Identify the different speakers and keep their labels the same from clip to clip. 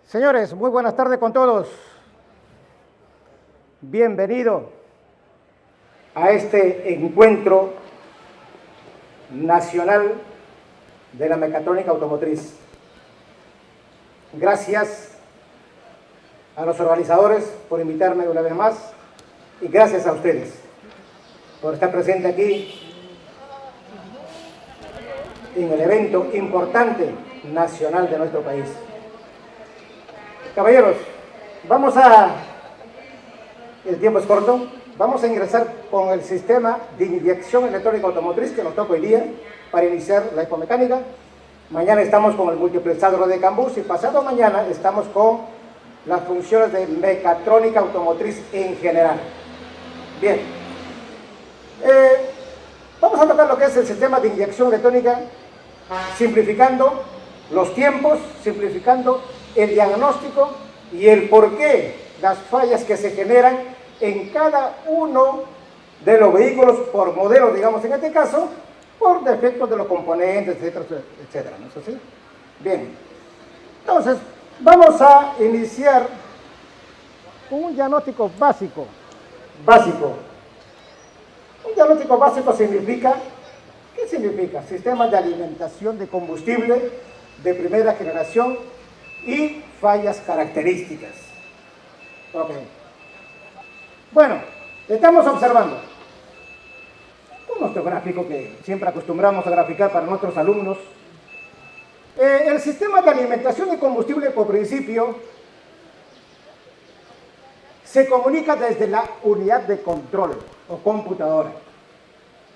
Speaker 1: Señores, muy buenas tardes con todos. Bienvenido a este encuentro nacional de la mecatrónica automotriz. Gracias a los organizadores por invitarme una vez más y gracias a ustedes por estar presente aquí en el evento importante nacional de nuestro país. Caballeros, el tiempo es corto, vamos a ingresar con el sistema de inyección electrónica automotriz que nos toca hoy día para iniciar la ecomecánica. Mañana estamos con el multiplexador de Cambus y pasado mañana estamos con las funciones de mecatrónica automotriz en general. Bien, vamos a tocar lo que es el sistema de inyección electrónica, simplificando los tiempos, simplificando el diagnóstico y el porqué, las fallas que se generan en cada uno de los vehículos por modelo, digamos en este caso, por defectos de los componentes, etcétera, etcétera, ¿no es así? Bien, entonces vamos a iniciar con un diagnóstico básico. Un diagnóstico básico significa, ¿qué significa? Sistemas de alimentación de combustible de primera generación y fallas características. Ok. Bueno, estamos observando nuestro gráfico que siempre acostumbramos a graficar para nuestros alumnos. El sistema de alimentación de combustible por principio se comunica desde la unidad de control o computadora,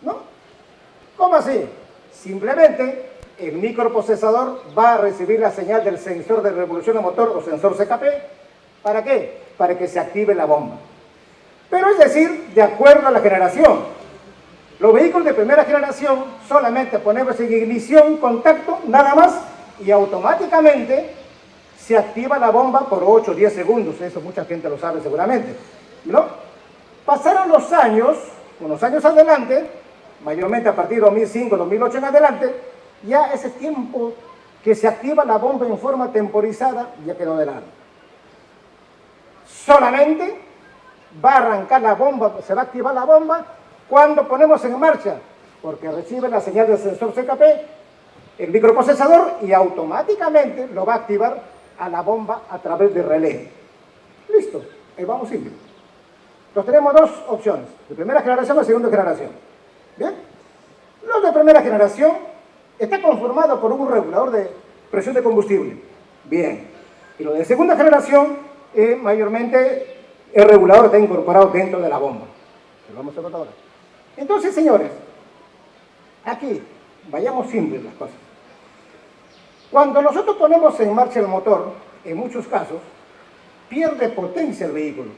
Speaker 1: ¿no? ¿Cómo así? Simplemente el microprocesador va a recibir la señal del sensor de revolución de motor o sensor CKP. ¿Para qué? Para que se active la bomba. Pero es decir, de acuerdo a la generación. Los vehículos de primera generación solamente ponemos en ignición, contacto, nada más, y automáticamente se activa la bomba por 8 o 10 segundos. Eso mucha gente lo sabe seguramente, ¿no? Pasaron los años, unos años adelante, mayormente a partir de 2005, 2008 en adelante, ya ese tiempo que se activa la bomba en forma temporizada ya quedó de lado. Solamente va a arrancar la bomba, se va a activar la bomba cuando ponemos en marcha, porque recibe la señal del sensor CKP, el microprocesador, y automáticamente lo va a activar a la bomba a través de relé. Listo, ahí vamos simple. Entonces tenemos dos opciones, de primera generación y segunda generación. Bien, los de primera generación está conformado por un regulador de presión de combustible. Bien, y lo de segunda generación, mayormente el regulador está incorporado dentro de la bomba. Lo vamos a ver ahora. Entonces, señores, aquí, vayamos simples las cosas. Cuando nosotros ponemos en marcha el motor, en muchos casos, pierde potencia el vehículo.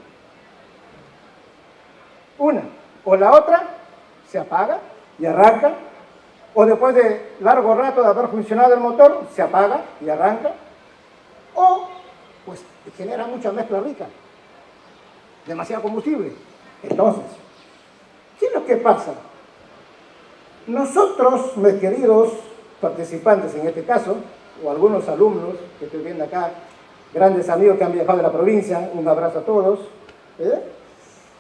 Speaker 1: Una o la otra se apaga y arranca, o después de largo rato de haber funcionado el motor, se apaga y arranca, o pues genera mucha mezcla rica, demasiado combustible. Entonces, ¿qué es lo que pasa? Nosotros, mis queridos participantes en este caso, o algunos alumnos que estoy viendo acá, grandes amigos que han viajado de la provincia, un abrazo a todos,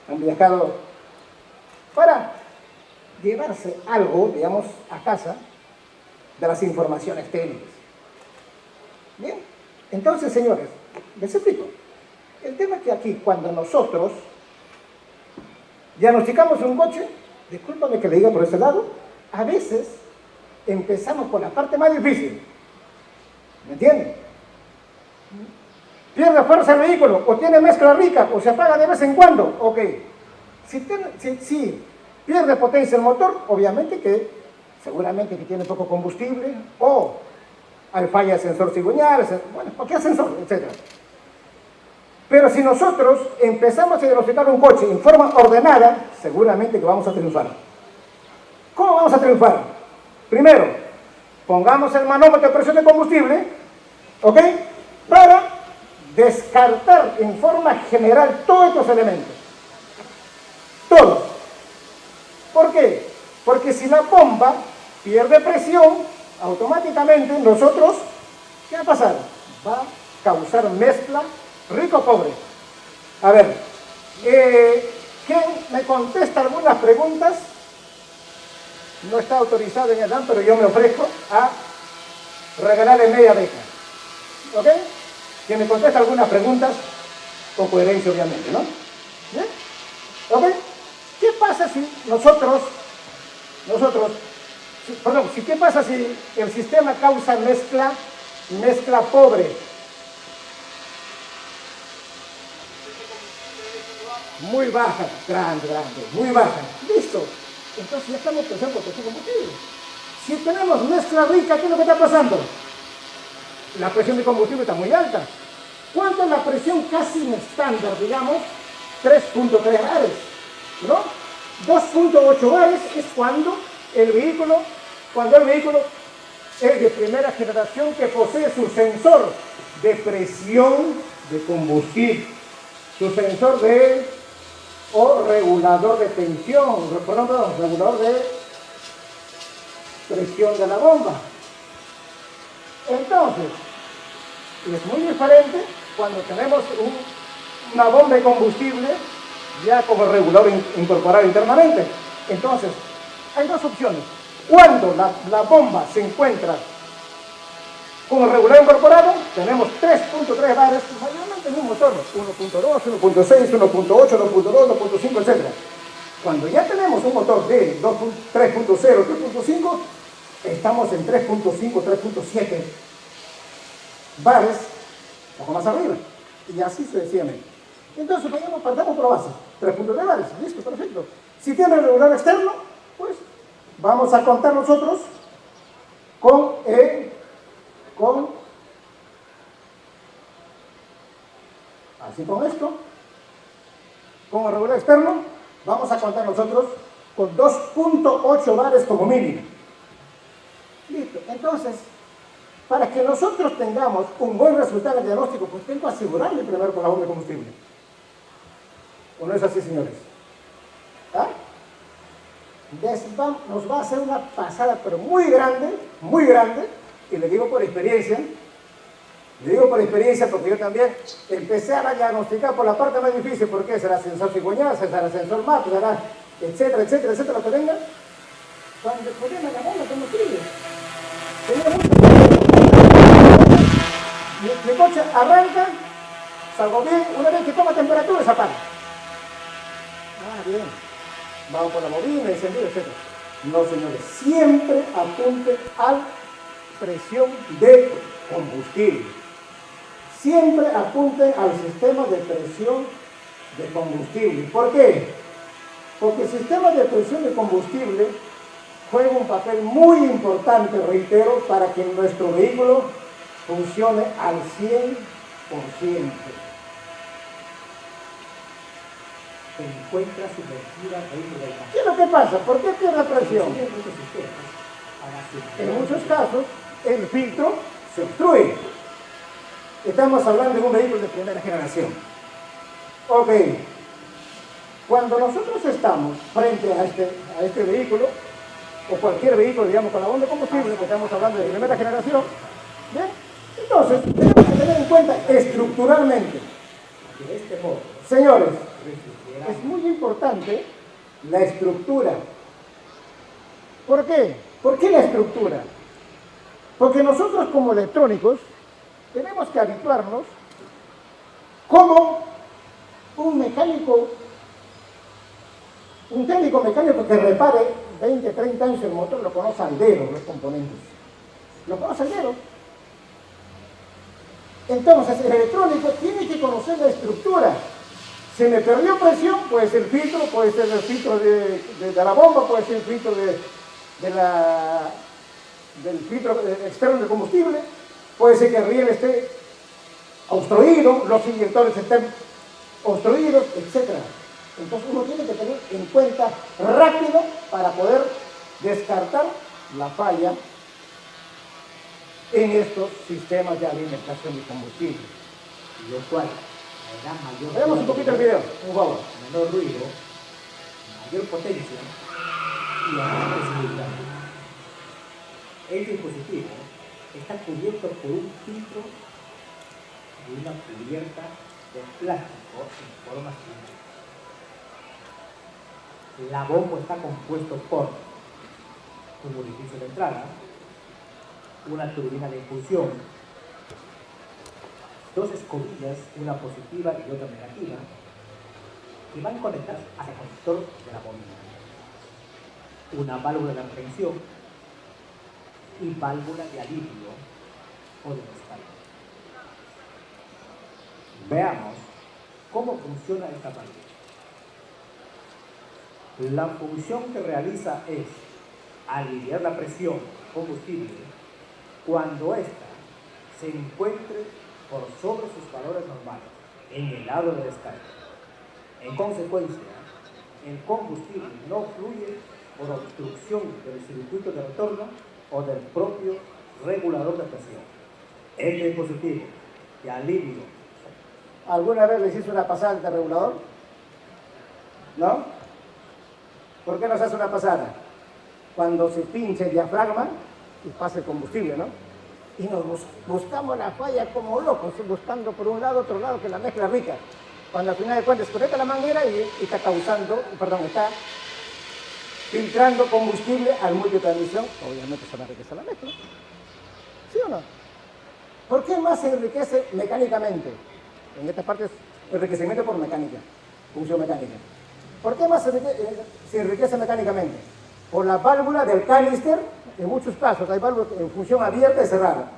Speaker 1: han viajado para llevarse algo, digamos, a casa de las informaciones técnicas. Bien, entonces, señores, les explico. El tema es que aquí, cuando nosotros diagnosticamos un coche, discúlpame que le diga por ese lado, a veces empezamos con la parte más difícil. ¿Me entienden? Pierde fuerza el vehículo, o tiene mezcla rica, o se apaga de vez en cuando. Ok. Si pierde potencia el motor, obviamente que seguramente que tiene poco combustible, o hay falla de sensor cigüeñal, bueno, cualquier sensor, etc. Pero si nosotros empezamos a diagnosticar un coche en forma ordenada, seguramente que vamos a triunfar. ¿Cómo vamos a triunfar? Primero, pongamos el manómetro de presión de combustible, ¿ok? Para descartar en forma general todos estos elementos. Todos. ¿Por qué? Porque si la bomba pierde presión, automáticamente nosotros, ¿qué va a pasar? Va causar mezcla rico-pobre. A ver, ¿quién me contesta algunas preguntas? No está autorizado en el DAM, pero yo me ofrezco a regalarle media beca. ¿Ok? ¿Quién me contesta algunas preguntas? Con coherencia, obviamente, ¿no? ¿Bien? ¿Ok? ¿Qué pasa si ¿qué pasa si el sistema causa mezcla pobre? Muy baja, grande, muy baja. Listo. Entonces ya estamos pensando por qué combustible. Si tenemos mezcla rica, ¿qué es lo que está pasando? La presión de combustible está muy alta. ¿Cuánto es la presión casi estándar, digamos? 3.3 bares, ¿no? 2.8 bares es cuando el vehículo es de primera generación que posee su sensor de presión de combustible, su sensor o regulador de tensión, regulador de presión de la bomba. Entonces, es muy diferente cuando tenemos una bomba de combustible ya como regulador incorporado internamente. Entonces, hay dos opciones. Cuando la bomba se encuentra como regulador incorporado, tenemos 3.3 bares, mayormente en un motor, 1.2, 1.6, 1.8, 1.2, 1.5, etc. Cuando ya tenemos un motor de 3.0, 3.5, estamos en 3.5, 3.7 bares, un poco más arriba, y así sucesivamente. Entonces, partamos por base, 3.3 bares, listo, perfecto. Si tiene regulador externo, pues vamos a contar nosotros con esto, con el regulador externo, vamos a contar nosotros con 2.8 bares como mínimo. Listo, entonces, para que nosotros tengamos un buen resultado diagnóstico, pues tengo que asegurarle primero con la bomba de combustible. ¿O no es así, señores? ¿Ah? Nos va a hacer una pasada, pero muy grande, y le digo por experiencia porque yo también empecé a diagnosticar por la parte más difícil, porque será sensor cigüeñal, será sensor MAP, será etcétera, lo que venga. Cuando el problema de la bomba de combustible, mi coche arranca, salgo bien, una vez que toma temperatura se apaga. Bien, vamos por la bobina, encendido, etc. No, señores, siempre apunten a presión de combustible. Siempre apunten al sistema de presión de combustible. ¿Por qué? Porque el sistema de presión de combustible juega un papel muy importante, reitero, para que nuestro vehículo funcione al 100%. Se encuentra sumergida dentro del campo. ¿Qué es lo que pasa? ¿Por qué pierde presión? En muchos casos, el filtro se obstruye. Estamos hablando de un vehículo de primera generación. Ok. Cuando nosotros estamos frente a este vehículo, o cualquier vehículo, digamos, con la bomba de combustible, que estamos hablando de primera generación, ¿bien? Entonces, tenemos que tener en cuenta estructuralmente, de este modo, señores, es muy importante la estructura. ¿Por qué? ¿Por qué la estructura? Porque nosotros como electrónicos tenemos que habituarnos como un técnico mecánico que repare 20, 30 años el motor, lo conoce al dedo, los componentes. Lo conoce al dedo. Entonces, el electrónico tiene que conocer la estructura. Se me perdió presión, puede ser el filtro, puede ser el filtro de la bomba, puede ser el filtro del filtro externo de combustible, puede ser que el riel esté obstruido, los inyectores estén obstruidos, etc. Entonces uno tiene que tener en cuenta rápido para poder descartar la falla en estos sistemas de alimentación de combustible.
Speaker 2: Lo cual da mayor
Speaker 1: veamos un poquito el video, por favor.
Speaker 2: menor ruido, mayor potencia y más flexibilidad. El dispositivo está cubierto por un filtro y una cubierta de plástico en forma cilíndrica. La bomba está compuesto por un orificio de entrada, una turbina de impulsión, dos escobillas, una positiva y otra negativa, que van conectadas al conector de la bobina, una válvula de retención y válvula de alivio o de descarga. Veamos cómo funciona esta válvula. La función que realiza es aliviar la presión del combustible cuando ésta se encuentre por sobre sus valores normales en el lado de descarga. En consecuencia, el combustible no fluye por obstrucción del circuito de retorno o del propio regulador de presión. Este dispositivo de alivio.
Speaker 1: ¿Alguna vez les hizo una pasada de regulador? ¿No? ¿Por qué nos hace una pasada? Cuando se pincha el diafragma y pasa el combustible, ¿no? Y nos buscamos la falla como locos, buscando por un lado, otro lado, que la mezcla rica. Cuando al final de cuentas conecta la manguera y está está filtrando combustible al multitransmisión, obviamente se va a enriquecer la mezcla. ¿Sí o no? ¿Por qué más se enriquece mecánicamente? En esta parte es enriquecimiento por mecánica, función mecánica. ¿Por qué más se enriquece mecánicamente? Por la válvula del canister, en muchos casos hay válvulas en función abierta y cerrada.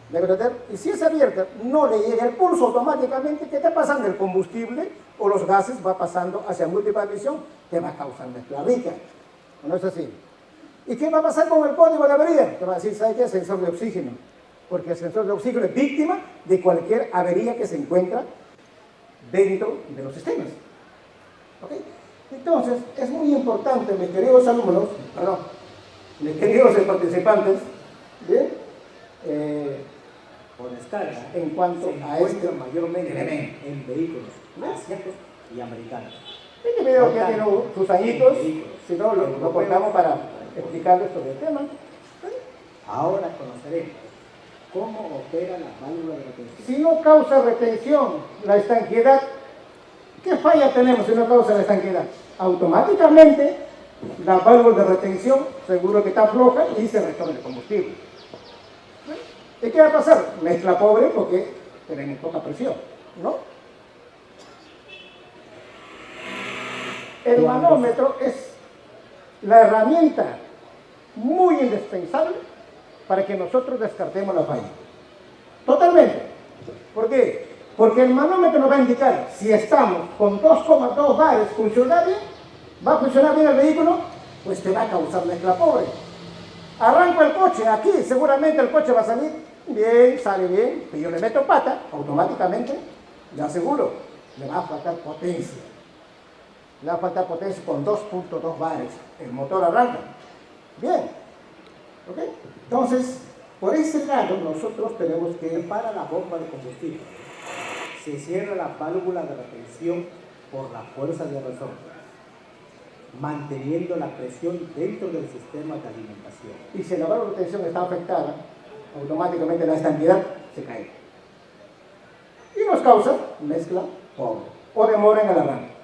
Speaker 1: ¿Me entender? Y si es abierta, no le llega el pulso automáticamente, ¿qué está pasando? El combustible o los gases va pasando hacia multitransmisión, que va a causar mezcla rica. ¿No es así? ¿Y qué va a pasar con el código de avería? Te va a decir, ¿sabe qué? Sensor de oxígeno. Porque el sensor de oxígeno es víctima de cualquier avería que se encuentra dentro de los sistemas. ¿Ok? Entonces, es muy importante, mis queridos alumnos, mis queridos participantes, ¿bien?
Speaker 2: Por descarga,
Speaker 1: en cuanto a este
Speaker 2: mayormente en vehículos asiáticos y americanos.
Speaker 1: Este video ya tiene sus añitos, si no lo cortamos para explicarles sobre el tema.
Speaker 2: Ahora conoceremos cómo opera la válvula de retención.
Speaker 1: Si no causa retención, la estanqueidad, ¿qué falla tenemos si no causa la estanqueidad? Automáticamente la válvula de retención seguro que está floja y se retorna el combustible. ¿Y qué va a pasar? Mezcla pobre porque tenemos poca presión, ¿no? El manómetro es la herramienta muy indispensable para que nosotros descartemos la falla. Totalmente. ¿Por qué? Porque el manómetro nos va a indicar si estamos con 2,2 bares funcionando, va a funcionar bien el vehículo, pues te va a causar mezcla pobre. Arranco el coche, aquí seguramente el coche va a salir bien, sale bien, pero yo le meto pata, automáticamente, le aseguro, le va a faltar potencia. Le va a faltar potencia con 2,2 bares. El motor arranca. Bien. ¿Ok? Entonces, por ese lado, nosotros tenemos que,
Speaker 2: para la bomba de combustible, se cierra la válvula de retención por la fuerza de resorte, manteniendo la presión dentro del sistema de alimentación.
Speaker 1: Y si la válvula de retención está afectada, automáticamente la estanqueidad se cae. Y nos causa mezcla pobre o demora en el arranque.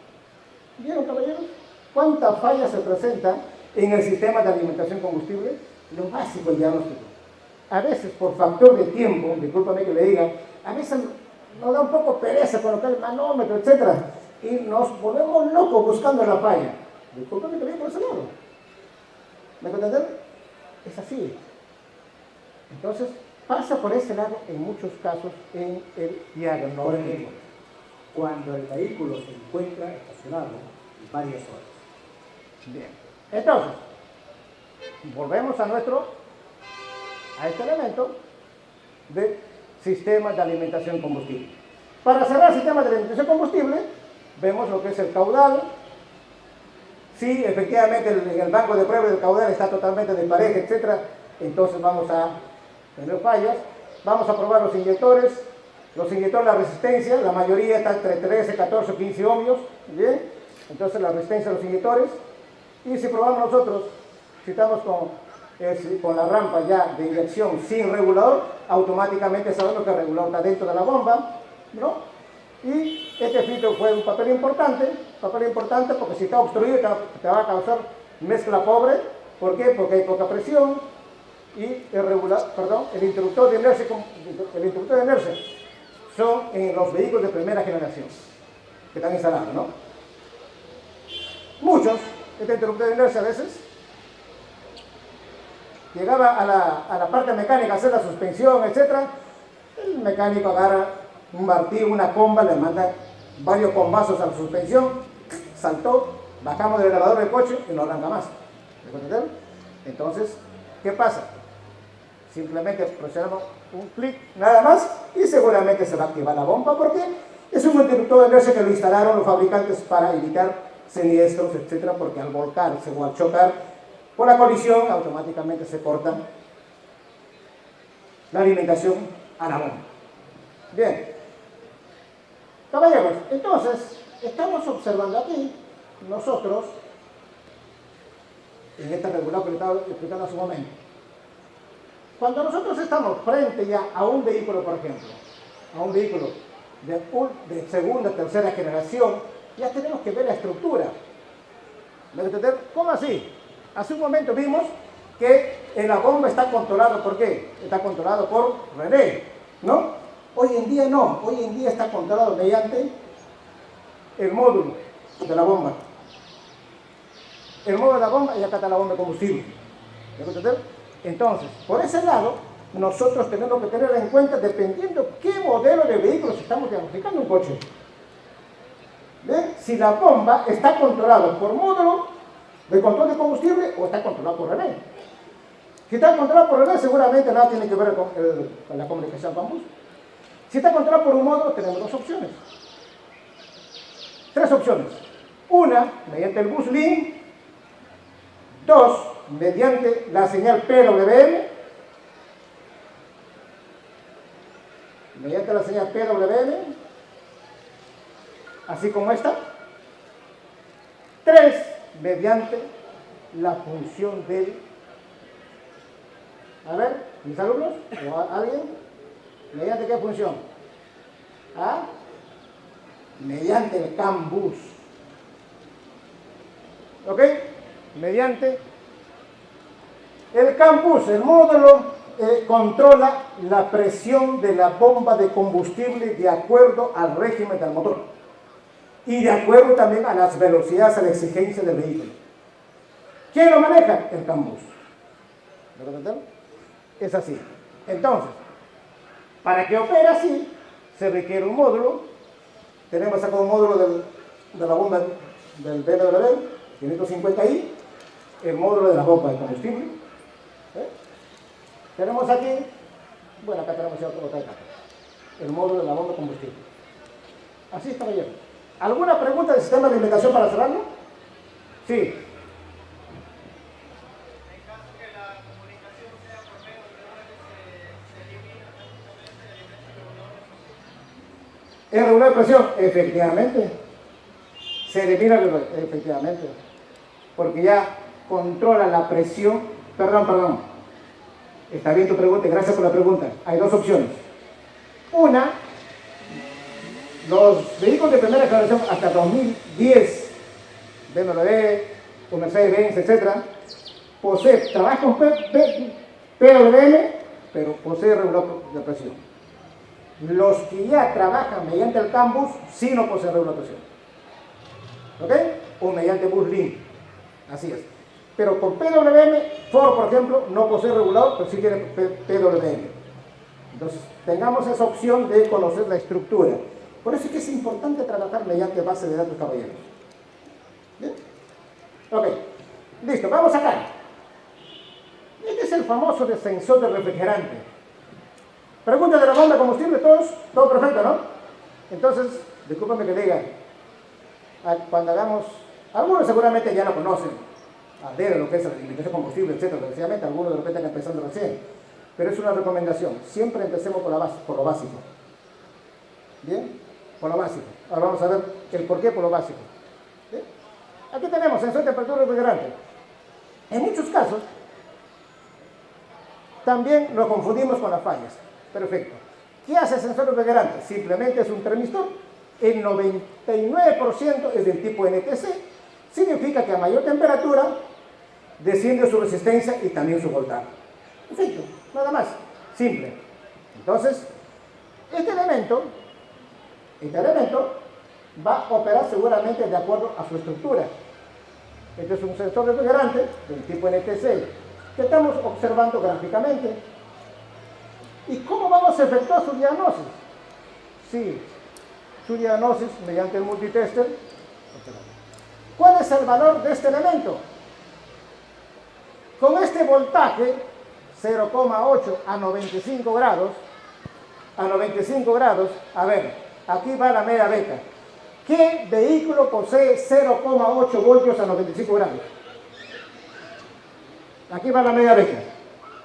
Speaker 1: ¿Vieron, caballeros? ¿Cuántas fallas se presentan en el sistema de alimentación combustible? Lo básico, el diagnóstico. A veces, por factor de tiempo, discúlpame que le diga, a veces nos da un poco pereza colocar el manómetro, etc. Y nos volvemos locos buscando la falla. Discúlpame que le diga por ese lado. ¿Me entienden? Es así. Entonces, pasa por ese lado en muchos casos en el diagnóstico.
Speaker 2: Por ejemplo, cuando el vehículo se encuentra estacionado varias horas.
Speaker 1: Bien. Entonces, volvemos a este elemento de sistemas de alimentación combustible. Para cerrar el sistema de alimentación combustible, vemos lo que es el caudal. Si efectivamente en el banco de prueba del caudal está totalmente desparejo, etc., entonces vamos a tener fallas. Vamos a probar los inyectores. Los inyectores, la resistencia, la mayoría está entre 13, 14, 15 ohmios. Bien, entonces la resistencia de los inyectores. Y si probamos nosotros, si estamos con con la rampa ya de inyección sin regulador, automáticamente sabemos que el regulador está dentro de la bomba, ¿no? Y este filtro fue un papel importante porque si está obstruido te va a causar mezcla pobre. ¿Por qué? Porque hay poca presión y el interruptor de inercia son en los vehículos de primera generación que están instalados, ¿no? Muchos, este interruptor de inercia a veces llegaba a la parte mecánica a hacer la suspensión, etc. El mecánico agarra un martillo, una comba, le manda varios combazos a la suspensión, saltó, bajamos del elevador del coche y no arranca más. ¿Me entienden? Entonces, ¿qué pasa? Simplemente presionamos un clic nada más y seguramente se va a activar la bomba porque es un interruptor de inercia que lo instalaron los fabricantes para evitar siniestros, etc. Porque al volcarse o al chocar por la colisión automáticamente se corta la alimentación a la bomba. Bien. Caballeros, entonces, estamos observando aquí, nosotros, en esta regular que le estaba explicando hace un momento, cuando nosotros estamos frente ya a un vehículo, por ejemplo, a un vehículo de segunda, tercera generación, ya tenemos que ver la estructura. ¿Me entienden? ¿Cómo así? Hace un momento vimos que en la bomba está controlado, ¿por qué? Está controlado por relé, ¿no? Hoy en día no, hoy en día está controlado mediante el módulo de la bomba. El módulo de la bomba y acá está la bomba de combustible. ¿Me entienden? Entonces, por ese lado, nosotros tenemos que tener en cuenta dependiendo qué modelo de vehículos estamos diagnosticando un coche. ¿Ven? Si la bomba está controlada por módulo de control de combustible o está controlada por relé. Si está controlada por relé, seguramente nada tiene que ver con la comunicación con bus. Si está controlado por un módulo, tenemos dos opciones. Tres opciones. Una, mediante el bus link. Dos, mediante la señal PWM. Mediante la señal PWM. Así como esta. Tres, mediante la función del... A ver, mis alumnos, o alguien... ¿Mediante qué función? ¿Ah? Mediante el CAN bus. ¿Ok? Mediante el CAN bus, el módulo controla la presión de la bomba de combustible de acuerdo al régimen del motor y de acuerdo también a las velocidades, a la exigencia del vehículo. ¿Quién lo maneja? El CAN bus. ¿Me entienden? Es así. Entonces, para que opere así, se requiere un módulo. Tenemos acá un módulo de la bomba del BMW 550i, el módulo de la bomba de combustible. Tenemos aquí, bueno, acá tenemos otra etapa, el módulo de la bomba de combustible. Así está bien. ¿Alguna pregunta del sistema de alimentación para cerrarlo? Sí. ¿Es regular de presión? Efectivamente. Se elimina, efectivamente. Porque ya controla la presión. Perdón. Está bien tu pregunta, gracias por la pregunta. Hay dos opciones. Una, los vehículos de primera generación hasta 2010, BMW, o Mercedes-Benz, etc., trabajan con PWM, pero posee regulador de presión. Los que ya trabajan mediante el CAN bus, sí no poseen regulador de presión. ¿Ok? O mediante bus link. Así es. Pero con PWM, Ford, por ejemplo, no posee regulador, pero sí tiene PWM. Entonces, tengamos esa opción de conocer la estructura. Por eso es que es importante trabajar mediante base de datos, caballeros. ¿Bien? Ok. Listo, vamos acá. Este es el famoso sensor de refrigerante. Pregunta de la bomba de combustible, todos, todo perfecto, ¿no? Entonces, discúlpame que diga, cuando hagamos, algunos seguramente ya lo conocen, a ver lo que es la alimentación de combustible, etc. Precisamente, algunos de repente están empezando recién, pero es una recomendación, siempre empecemos por lo básico. ¿Bien? Por lo básico. Ahora vamos a ver el por qué por lo básico. Aquí tenemos sensor de temperatura refrigerante. En muchos casos, También nos confundimos con las fallas. Perfecto. ¿Qué hace el sensor refrigerante? Simplemente es un termistor. El 99% es del tipo NTC. Significa que a mayor temperatura desciende su resistencia y también su voltaje. Perfecto. Nada más. Simple. Entonces, este elemento va a operar seguramente de acuerdo a su estructura. Este es un sensor refrigerante del tipo NTC que estamos observando gráficamente. ¿Y cómo vamos a efectuar su diagnosis? Sí, su diagnosis mediante el multitester. ¿Cuál es el valor de este elemento? Con este voltaje 0,8 a 95 grados, a ver, aquí va la media beca. ¿Qué vehículo posee 0,8 voltios a 95 grados? Aquí va la media beca.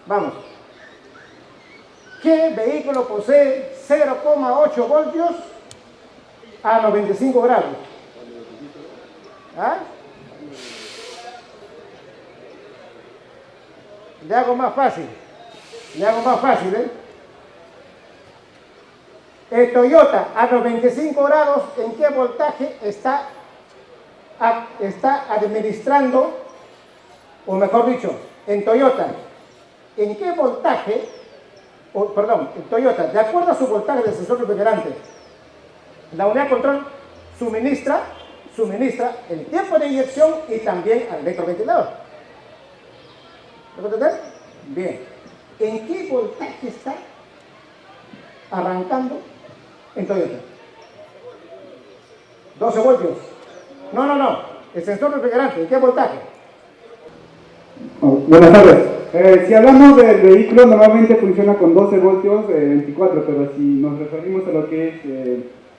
Speaker 1: Vamos. ¿Qué vehículo posee 0,8 voltios a 95 grados? ¿Ah? Le hago más fácil. ¿Eh? El Toyota a 95 grados, ¿en qué voltaje está administrando? O mejor dicho, en Toyota, ¿en qué voltaje? En Toyota, de acuerdo a su voltaje del sensor refrigerante, la unidad de control suministra el tiempo de inyección y también al electroventilador. ¿Lo puedo entender? Bien. ¿En qué voltaje está arrancando en Toyota? 12 voltios. No. El sensor refrigerante, ¿en qué voltaje?
Speaker 3: Buenas tardes. Si hablamos del vehículo, normalmente funciona con 12 voltios 24, pero si nos referimos a lo que es,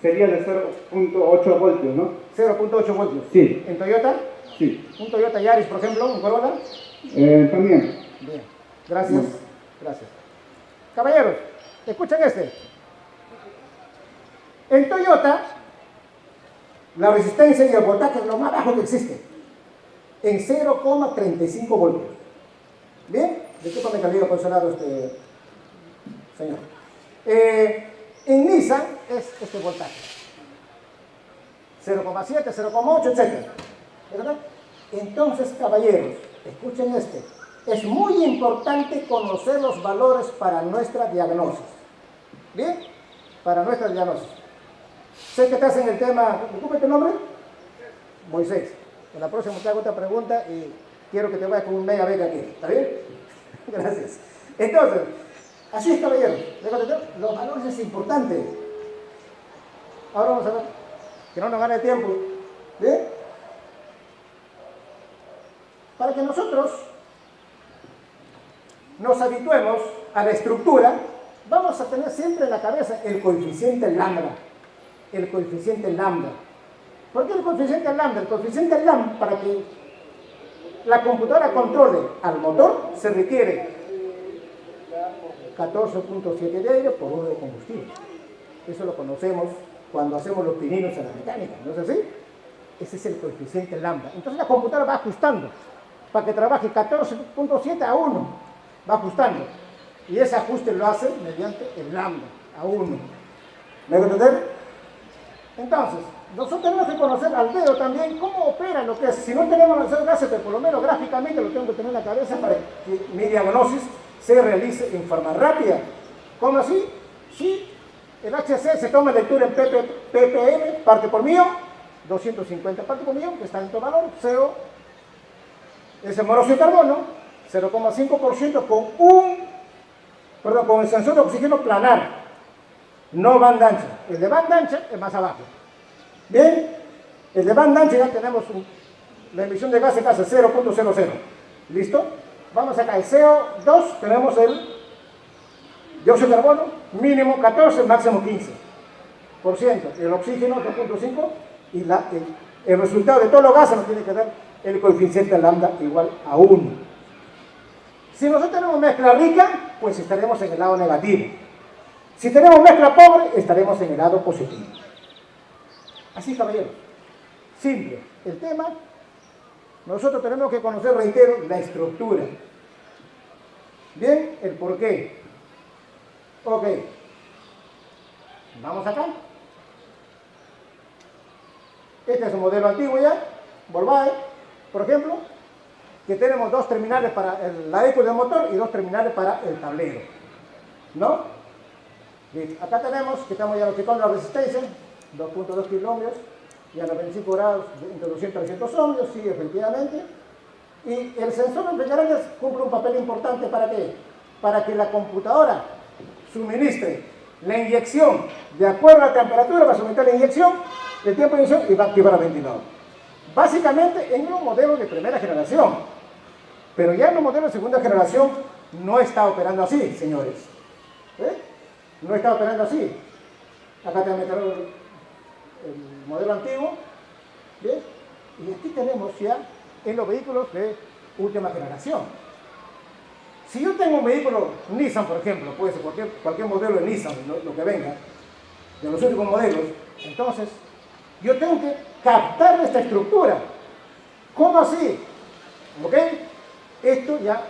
Speaker 3: sería de 0.8 voltios, ¿no?
Speaker 1: 0.8 voltios.
Speaker 3: Sí.
Speaker 1: ¿En Toyota?
Speaker 3: Sí.
Speaker 1: ¿Un Toyota Yaris, por ejemplo, un Corolla?
Speaker 3: También.
Speaker 1: Bien, gracias. Caballeros, escuchen este. En Toyota, la resistencia y el voltaje es lo más bajo que existe, en 0,35 voltios. Bien, discúlpame que le diga posicionado este señor. En Nissan es este voltaje, 0,7, 0,8, etc. ¿Verdad? Entonces, caballeros, escuchen este. Es muy importante conocer los valores para nuestra diagnosis. ¿Bien? Para nuestra diagnosis. Sé que estás en el tema, ¿disculpe tu nombre? Moisés. En la próxima te hago otra pregunta y quiero que te vayas con un mega beca aquí. ¿Está bien? Gracias. Entonces, así es, caballero. Los valores es importante. Ahora vamos a ver, que no nos gane el tiempo. ¿Bien? Para que nosotros nos habituemos a la estructura, vamos a tener siempre en la cabeza el coeficiente lambda. El coeficiente lambda. ¿Por qué el coeficiente lambda? El coeficiente lambda, para que la computadora controle al motor, se requiere 14.7 de aire por 1 de combustible. Eso lo conocemos cuando hacemos los pininos en la mecánica, ¿no es así? Ese es el coeficiente lambda. Entonces la computadora va ajustando para que trabaje 14.7 a 1. Va ajustando. Y ese ajuste lo hace mediante el lambda, a 1. ¿Me voy a entender? Entonces, nosotros tenemos que conocer al dedo también cómo opera lo que es. Si no tenemos los gases, pero por lo menos gráficamente lo tengo que tener en la cabeza para que mi diagnosis se realice en forma rápida. ¿Cómo así? Si el HC se toma lectura en ppm, parte por millón, 250 partes por millón, que está en todo valor, CO es el monóxido de carbono, 0,5% con el sensor de oxígeno planar, no banda ancha. El de banda ancha es más abajo. Bien, el de banda ancha ya tenemos la emisión de gases casi 0.00. ¿Listo? Vamos acá, el CO2 tenemos el dióxido de carbono, mínimo 14, máximo 15%. El oxígeno 2.5 y el resultado de todos los gases nos tiene que dar el coeficiente lambda igual a 1. Si nosotros tenemos mezcla rica, pues estaremos en el lado negativo. Si tenemos mezcla pobre, estaremos en el lado positivo. Así, caballeros. Simple. El tema, nosotros tenemos que conocer, reitero, la estructura. Bien, el por qué. Ok. Vamos acá. Este es un modelo antiguo ya, Volkswagen, por ejemplo, que tenemos dos terminales para la eco del motor y dos terminales para el tablero, ¿no? Bien, acá tenemos que estamos ya notificando la resistencia, 2.2 kilómetros, y a los 25 grados, entre 200 y 300 ohmios, sí, efectivamente. Y el sensor de refrigerantes cumple un papel importante, ¿para qué? Para que la computadora suministre la inyección de acuerdo a la temperatura, va a aumentar la inyección, el tiempo de inyección y va a activar el ventilador. Básicamente en un modelo de primera generación, pero ya en un modelo de segunda generación no está operando así, señores. No está operando así. Acá tenemos el modelo antiguo, ¿bien? Y aquí tenemos ya en los vehículos de última generación. Si yo tengo un vehículo Nissan, por ejemplo, puede ser cualquier modelo de Nissan, lo que venga, de los últimos modelos, entonces yo tengo que captar esta estructura. ¿Cómo así? ¿Ok? Esto ya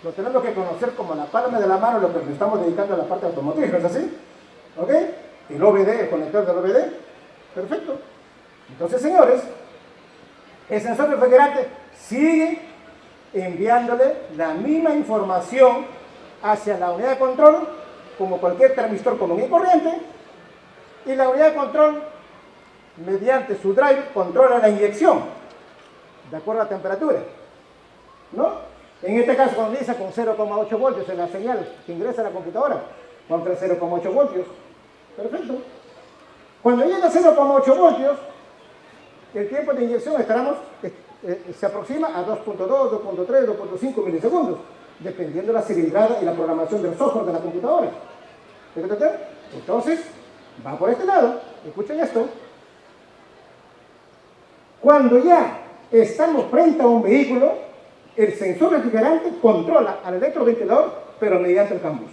Speaker 1: lo tenemos que conocer como la palma de la mano, lo que nos estamos dedicando a la parte automotriz, ¿no es así? ¿Ok? El OBD, el conector del OBD. Perfecto. Entonces, señores, el sensor refrigerante sigue enviándole la misma información hacia la unidad de control, como cualquier termistor común y corriente, y la unidad de control, mediante su drive, controla la inyección, de acuerdo a la temperatura, ¿no? En este caso, cuando dice con 0,8 voltios en la señal que ingresa a la computadora, contra 0,8 voltios, perfecto. Cuando llega a 0,8 voltios, el tiempo de inyección se aproxima a 2.2, 2.3, 2.5 milisegundos, dependiendo de la cilindrada y la programación del software de la computadora. Entonces, va por este lado. Escuchen esto. Cuando ya estamos frente a un vehículo, el sensor refrigerante controla al electroventilador, pero mediante el CAN bus.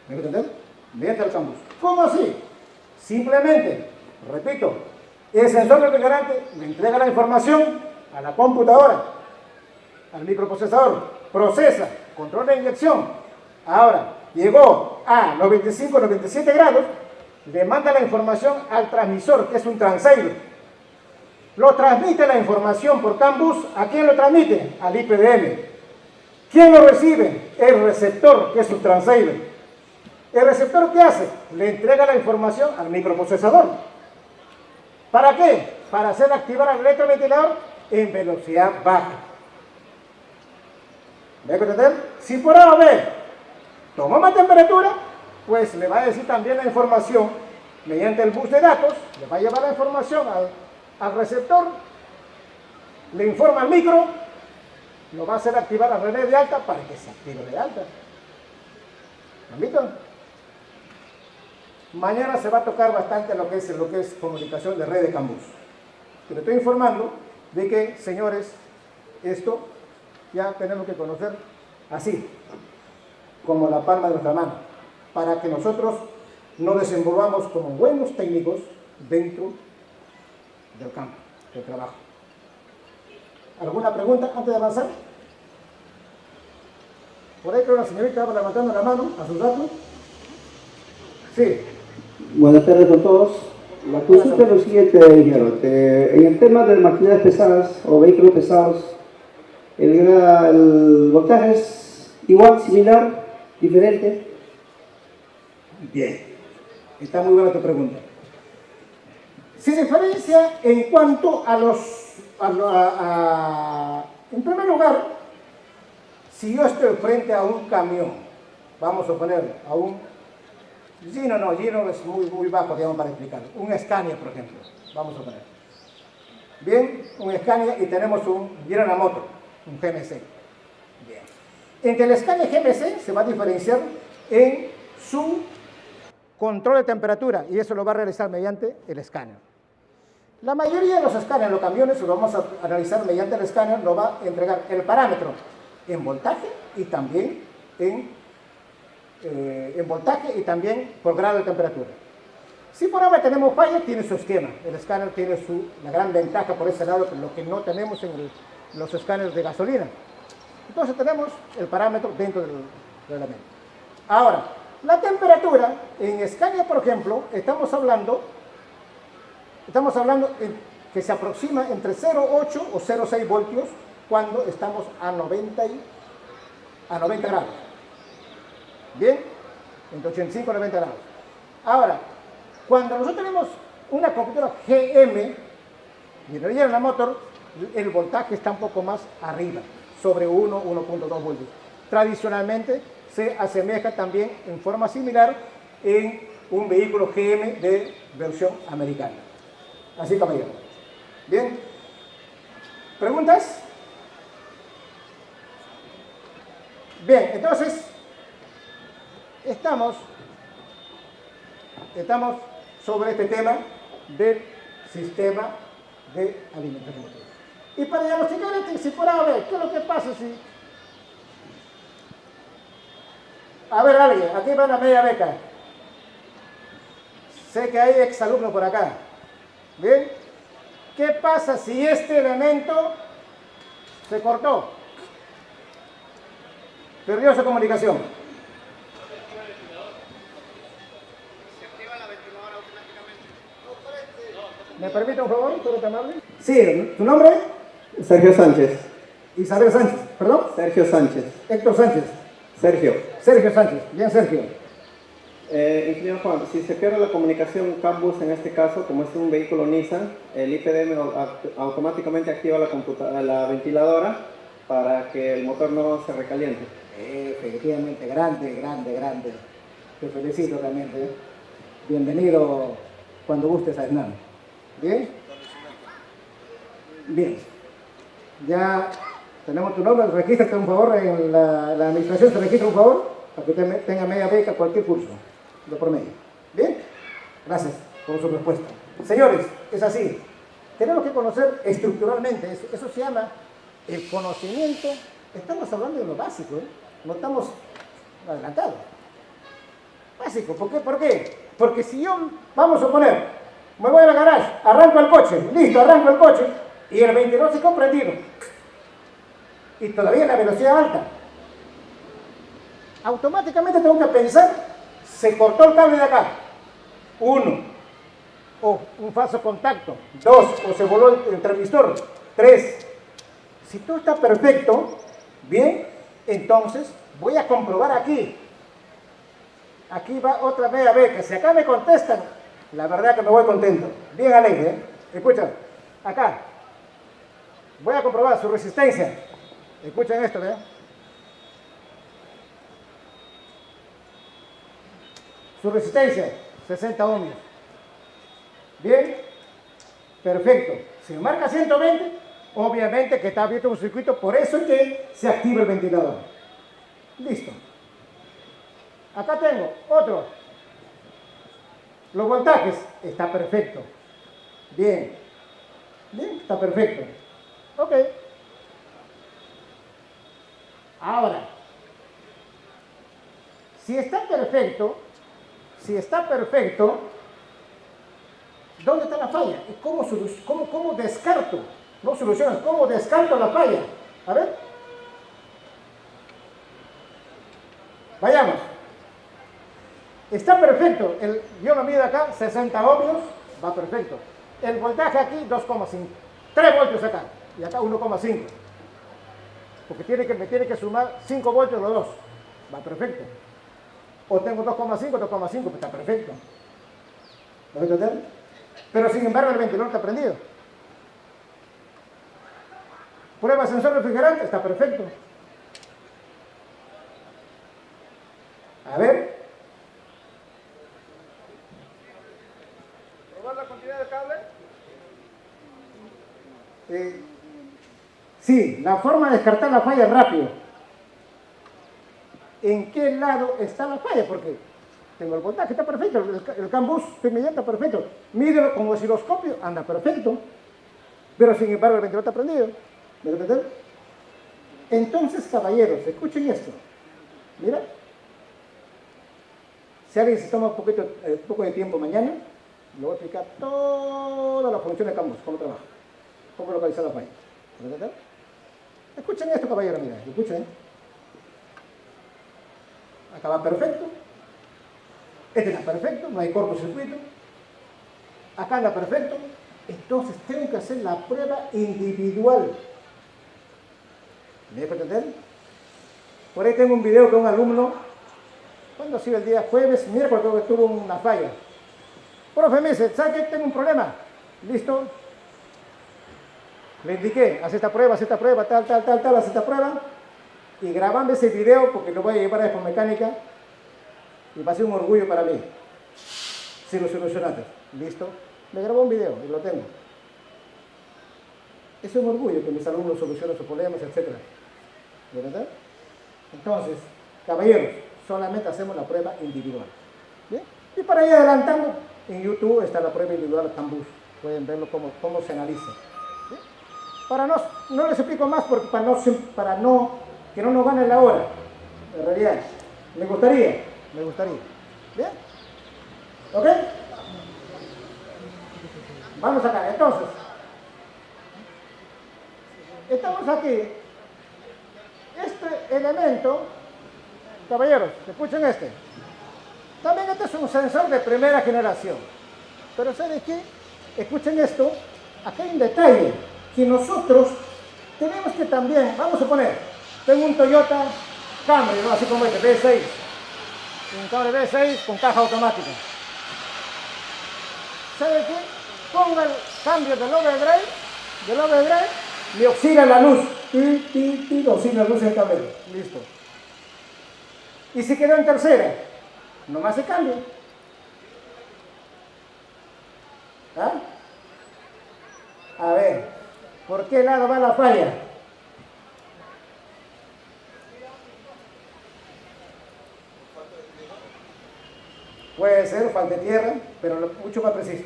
Speaker 1: ¿Me entienden? Mediante el CAN bus. ¿Cómo así? Simplemente, repito, el sensor refrigerante le entrega la información a la computadora, al microprocesador, procesa, controla la inyección. Ahora, llegó a los 25, 97 grados, le manda la información al transmisor, que es un transceiver. Lo transmite la información por CAN bus. ¿A quién lo transmite? Al IPDM. ¿Quién lo recibe? El receptor, que es un transceiver. ¿El receptor qué hace? Le entrega la información al microprocesador. ¿Para qué? Para hacer activar el electroventilador en velocidad baja. ¿Me voy a entender? Si por A o B toma más temperatura, pues le va a decir también la información mediante el bus de datos, le va a llevar la información al receptor, le informa al micro, lo va a hacer activar a relé de alta para que se active de alta. ¿Me invitan? Mañana se va a tocar bastante lo que es comunicación de red de CAN bus. Pero estoy informando de que, señores, esto ya tenemos que conocer así, como la palma de nuestra mano, para que nosotros nos desenvolvamos como buenos técnicos dentro del campo de trabajo. ¿Alguna pregunta antes de avanzar? Por ahí creo que la señorita va levantando la mano a sus datos. Sí.
Speaker 4: Buenas tardes a todos. La consulta es lo siguiente, ingeniero. En el tema de maquinarias pesadas o vehículos pesados, el voltaje es igual, similar, diferente.
Speaker 1: Bien. Está muy buena tu pregunta. Se diferencia en cuanto a en primer lugar, si yo estoy frente a un camión, vamos a poner a un Gino es muy bajo, digamos, para explicarlo. Un Scania, por ejemplo, vamos a poner. Bien, un Scania y tenemos un General Motors, un GMC. Bien. Entre el Scania y GMC se va a diferenciar en su control de temperatura y eso lo va a realizar mediante el escáner. La mayoría de los escáneres, los camiones, lo vamos a analizar mediante el escáner, lo va a entregar el parámetro en voltaje y también en voltaje y también por grado de temperatura. Si por ahora tenemos falla, tiene su esquema. El escáner tiene la gran ventaja por ese lado, lo que no tenemos en los escáneres de gasolina. Entonces tenemos el parámetro dentro del reglamento. Ahora, la temperatura en Scania, por ejemplo, estamos hablando que se aproxima entre 0,8 o 0,6 voltios cuando estamos a 90 grados. Bien, entre 85 y 90 grados. Ahora, cuando nosotros tenemos una computadora GM, General General Motor, el voltaje está un poco más arriba, sobre 1,2 voltios. Tradicionalmente se asemeja también en forma similar en un vehículo GM de versión americana. Así, caballero. Bien. ¿Preguntas? Bien, entonces estamos sobre este tema del sistema de alimentación. Y para diagnosticar si por a ver, ¿qué es lo que pasa si... A ver, alguien, aquí va una media beca. Sé que hay exalumnos por acá. ¿Bien? ¿Qué pasa si este elemento se cortó? Perdió su comunicación.
Speaker 5: Se activa la ventiladora automáticamente.
Speaker 1: ¿Me permite un favor, tú eres tan amable? Sí, ¿tu nombre?
Speaker 4: Sergio Sánchez.
Speaker 1: Isabel Sánchez, ¿perdón?
Speaker 4: Sergio Sánchez.
Speaker 1: Héctor Sánchez.
Speaker 4: Sergio.
Speaker 1: Sergio Sánchez. Bien, Sergio.
Speaker 4: Ingeniero Juan, si se pierde la comunicación CAN-bus en este caso, como es un vehículo Nissan, el IPDM automáticamente activa la ventiladora para que el motor no se recaliente.
Speaker 1: Efectivamente, grande. Te felicito realmente. Bienvenido cuando gustes a Hernán. ¿Bien? Bien. Ya tenemos tu nombre, regístrate un favor en la administración, te registra un favor para que usted tenga media beca cualquier curso, de por medio. ¿Bien? Gracias por su respuesta. Señores, es así. Tenemos que conocer estructuralmente, eso se llama el conocimiento. Estamos hablando de lo básico, ¿eh? No estamos adelantados. Básico, ¿por qué? Porque si yo, vamos a suponer, me voy a la garage, arranco el coche, listo, arranco el coche, y el 22 se comprendido, y todavía la velocidad alta, automáticamente tengo que pensar, se cortó el cable de acá, 1, o un falso contacto, 2, o se voló el transmisor, 3. Si todo está perfecto, bien, entonces voy a comprobar aquí. Aquí va otra media beca. Si acá me contestan, la verdad que me voy contento. Bien alegre, ¿eh? Escucha, acá. Voy a comprobar su resistencia. Escuchen esto, ¿eh? Su resistencia, 60 ohmios. Bien, perfecto. Si me marca 120, obviamente que está abierto un circuito, por eso es que se activa el ventilador. Listo. Acá tengo otro. Los voltajes, está perfecto. Bien. Bien, está perfecto. Ok. Ahora, si está perfecto, ¿dónde está la falla? ¿Cómo descarto? No soluciones, ¿cómo descarto la falla? A ver. Vayamos. Está perfecto. Yo lo mido acá, 60 ohmios, va perfecto. El voltaje aquí, 2,5. 3 voltios acá, y acá 1,5. Porque me tiene que sumar 5 voltios los dos. Va perfecto. O tengo 2,5, pues está perfecto. ¿Lo ves entender? Pero sin embargo el ventilador está prendido. Prueba sensor refrigerante, está perfecto. A ver.
Speaker 5: ¿Probar la cantidad de cable?
Speaker 1: Sí, la forma de descartar la falla es rápido. ¿En qué lado está la falla? Porque tengo el voltaje, está perfecto, el CAN-bus inmediato está perfecto. Mídelo con osciloscopio, anda perfecto. Pero sin embargo el ventilador está prendido. ¿Me entienden? Entonces, caballeros, escuchen esto. Mira. Si alguien se toma un poco de tiempo mañana, le voy a explicar toda la función de CAN-bus, cómo trabaja, cómo localizar la falla. ¿Me entienden? Escuchen esto, caballero, mira, escuchen. Acá va perfecto. Este está perfecto, no hay cortocircuito. Acá anda perfecto. Entonces tengo que hacer la prueba individual. ¿Me dejo entender? Por ahí tengo un video con un alumno. ¿Cuándo ha sido el día? Jueves, miércoles, creo que tuvo una falla. Profe, me dice, ¿sabe qué? Tengo un problema. Listo. Le indiqué, hace esta prueba, tal, hace esta prueba. Y grabando ese video, porque lo voy a llevar a Expo Mecánica, y va a ser un orgullo para mí. Si lo solucionaste. Listo. Me grabó un video y lo tengo. Es un orgullo que mis alumnos solucionen sus problemas, etc. ¿De verdad? Entonces, caballeros, solamente hacemos la prueba individual. ¿Bien? Y para ir adelantando, en YouTube está la prueba individual Cambus. Pueden verlo cómo se analiza. ¿Bien? No les explico más porque que no nos gane la hora. En realidad, me gustaría. ¿Bien? ¿Ok? Vamos acá. Entonces, estamos aquí. Este elemento, caballeros, escuchen este. También este es un sensor de primera generación. Pero ¿saben qué? Escuchen esto. Acá hay un detalle que nosotros tenemos que también, vamos a poner, tengo un Toyota Camry, ¿no? Así como este, V6. Un Camry V6 con caja automática. ¿Sabe qué? Ponga el cambio del overdrive, me oscila la luz. Oscila la luz en el cabello. Listo. Y si quedó en tercera, nomás se cambia. ¿Ah? A ver, ¿por qué lado va la falla? Puede ser falta de tierra, pero mucho más preciso.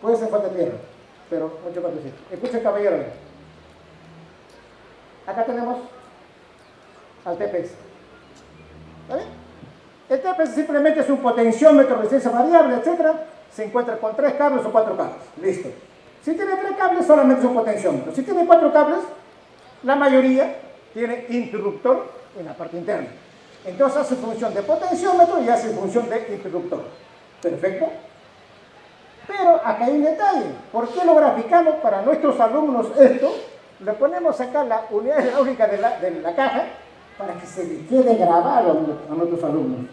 Speaker 1: Puede ser falta de tierra, pero mucho más preciso. Escuchen, caballero. Acá tenemos al TPS. ¿Está bien? El TPS simplemente es un potenciómetro, resistencia variable, etc. Se encuentra con 3 cables o 4 cables. Listo. Si tiene 3 cables, solamente es un potenciómetro. Si tiene 4 cables, la mayoría tiene interruptor en la parte interna. Entonces hace función de potenciómetro y hace función de interruptor. ¿Perfecto? Pero acá hay un detalle. ¿Por qué lo graficamos para nuestros alumnos esto? Le ponemos acá la unidad hidráulica de la caja para que se le quede grabado a nuestros alumnos.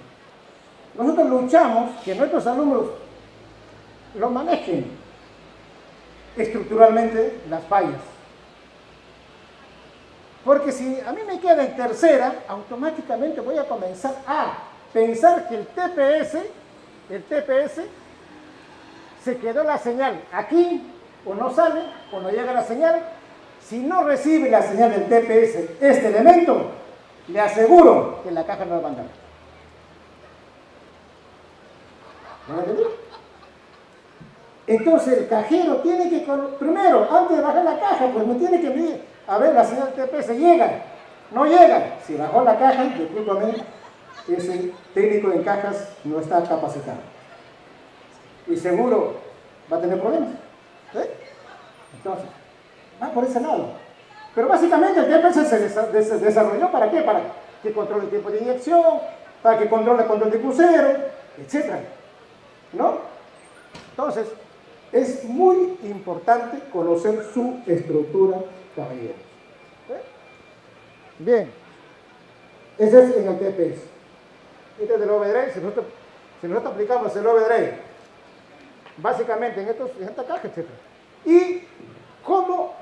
Speaker 1: Nosotros luchamos que nuestros alumnos lo manejen estructuralmente las fallas. Porque si a mí me queda en tercera, automáticamente voy a comenzar a pensar que el TPS se quedó la señal aquí, o no sale, o no llega la señal. Si no recibe la señal del TPS este elemento, le aseguro que la caja no va a andar. ¿Me entendí? Entonces el cajero tiene que, primero, antes de bajar la caja, pues me tiene que medir, a ver, la señal del TPS llega, no llega. Si bajó la caja, discúlpame, ese técnico en cajas no está capacitado. Y seguro va a tener problemas. ¿Sí? Entonces, va por ese lado. Pero básicamente el TPS se desarrolló ¿para qué? Para que controle el tiempo de inyección, para que controle el control de crucero, etc. ¿No? Entonces, es muy importante conocer su estructura, caballeros. ¿Sí? Bien. Ese es en el TPS. Este es del overdrive. Si nosotros aplicamos el overdrive, básicamente en esta caja, etc. Y cómo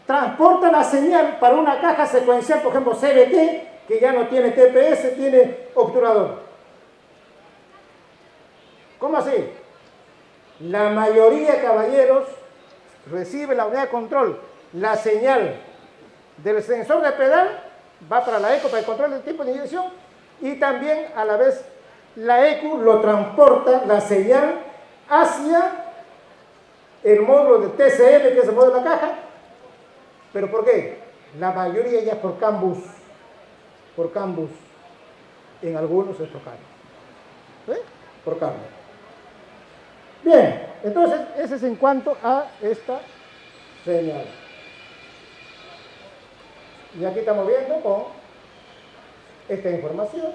Speaker 1: transporta la señal para una caja secuencial, por ejemplo CBT, que ya no tiene TPS, tiene obturador. ¿Cómo así? La mayoría, caballeros, recibe la unidad de control, la señal del sensor de pedal va para la ECU, para el control del tiempo de inyección, y también a la vez la ECU lo transporta la señal hacia el módulo de TCM, que es el módulo de la caja. ¿Pero por qué? La mayoría ya por Cambus, en algunos es por Cambus. ¿Sí? Por Cambus. Bien, entonces ese es en cuanto a esta Genial. Y aquí estamos viendo con esta información.